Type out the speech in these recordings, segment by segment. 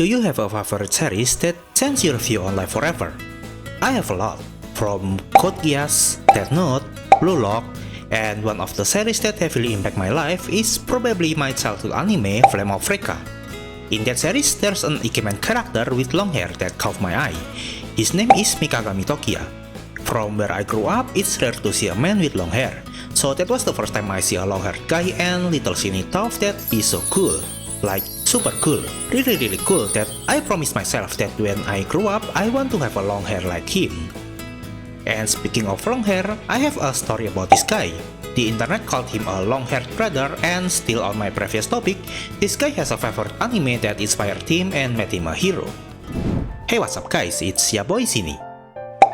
Do you have a favorite series that changed your view on life forever? I have a lot, from Code Geass, Death Note, Blue Lock, and one of the series that heavily impact my life is probably my childhood anime, Flame of Recca. In that series, there's an Ikemen character with long hair that caught my eye. His name is Mikagami Tokiya. From where I grew up, it's rare to see a man with long hair, so that was the first time I see a long-haired guy, and little Shinny thought that he's so cool. Like, super cool, really cool, that I promised myself that when I grew up, I want to have a long hair like him. And speaking of long hair, I have a story about this guy. The internet called him a long-haired brother, and still on my previous topic, this guy has a favorite anime that inspired him and made him a hero. Hey, what's up guys, it's ya boy Shinny.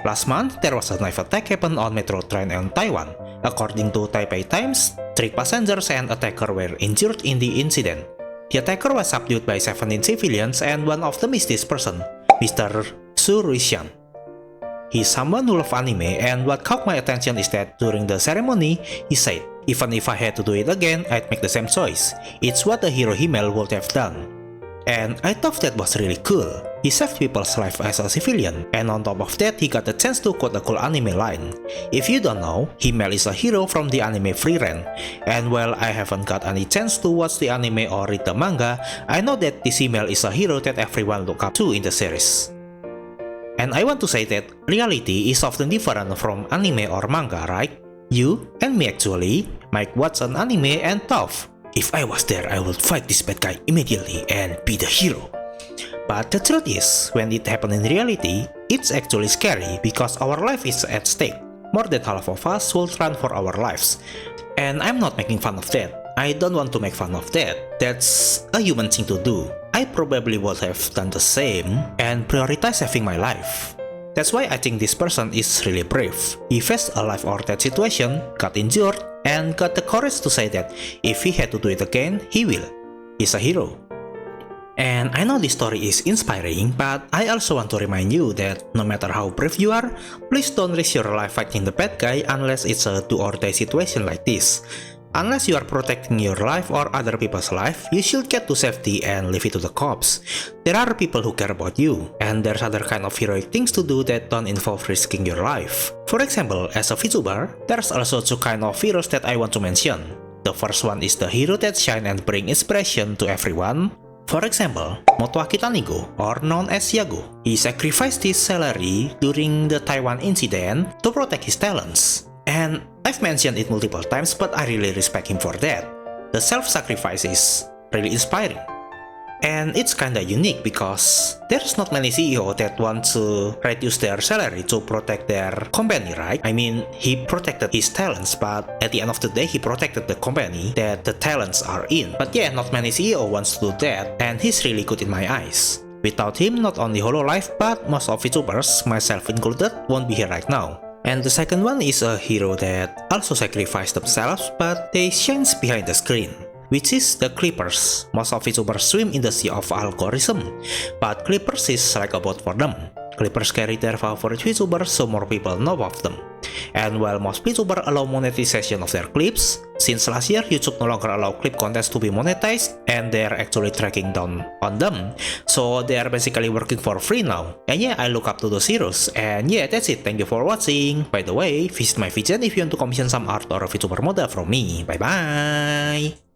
Last month, there was a knife attack happened on metro train in Taiwan. According to Taipei Times, 3 passengers and attacker were injured in the incident. The attacker was subdued by 17 civilians, and one of them is this person, Mr. Su Ruixian. He's someone who loves anime, and what caught my attention is that during the ceremony, he said, "Even if I had to do it again, I'd make the same choice. It's what a hero Himmel would have done." And I thought that was really cool. He saved people's life as a civilian, and on top of that, he got the chance to quote a cool anime line. If you don't know, Himmel is a hero from the anime Frieren. And while I haven't got any chance to watch the anime or read the manga, I know that this Himmel is a hero that everyone look up to in the series. And I want to say that reality is often different from anime or manga, right? You and me actually might watch an anime and thought, if I was there, I would fight this bad guy immediately and be the hero. But the truth is, when it happens in reality, it's actually scary because our life is at stake. More than half of us will run for our lives. And I'm not making fun of that. I don't want to make fun of that. That's a human thing to do. I probably would have done the same and prioritize saving my life. That's why I think this person is really brave. He faced a life or death situation, got injured, and got the courage to say that if he had to do it again, he will. He's a hero. And I know this story is inspiring, but I also want to remind you that no matter how brave you are, please don't risk your life fighting the bad guy unless it's a do-or-die situation like this. Unless you are protecting your life or other people's life, you should get to safety and leave it to the cops. There are people who care about you, and there's other kind of heroic things to do that don't involve risking your life. For example, as a VTuber, there's also two kind of heroes that I want to mention. The first one is the hero that shine and bring inspiration to everyone. For example, Motoaki Tanigo, or known as Yago. He sacrificed his salary during the Taiwan incident to protect his talents. And I've mentioned it multiple times, but I really respect him for that. The self-sacrifice is really inspiring. And it's kinda unique because there's not many CEO that want to reduce their salary to protect their company, right? I mean, he protected his talents, but at the end of the day, he protected the company that the talents are in. But yeah, not many CEO wants to do that, and he's really good in my eyes. Without him, not only Hololive, but most of VTubers, myself included, won't be here right now. And the second one is a hero that also sacrificed themselves, but they shine behind the screen, which is the Clippers. Most of VTubers swim in the sea of algorithm, but Clippers is like a boat for them. Clippers carry their favorite VTubers so more people know of them. And while most VTubers allow monetization of their clips, since last year YouTube no longer allow clip contents to be monetized, and they're actually tracking down on them, so they are basically working for free now. And yeah, I look up to those heroes. And yeah, that's it. Thank you for watching. By the way, visit my VGen if you want to commission some art or a VTuber model from me. Bye bye!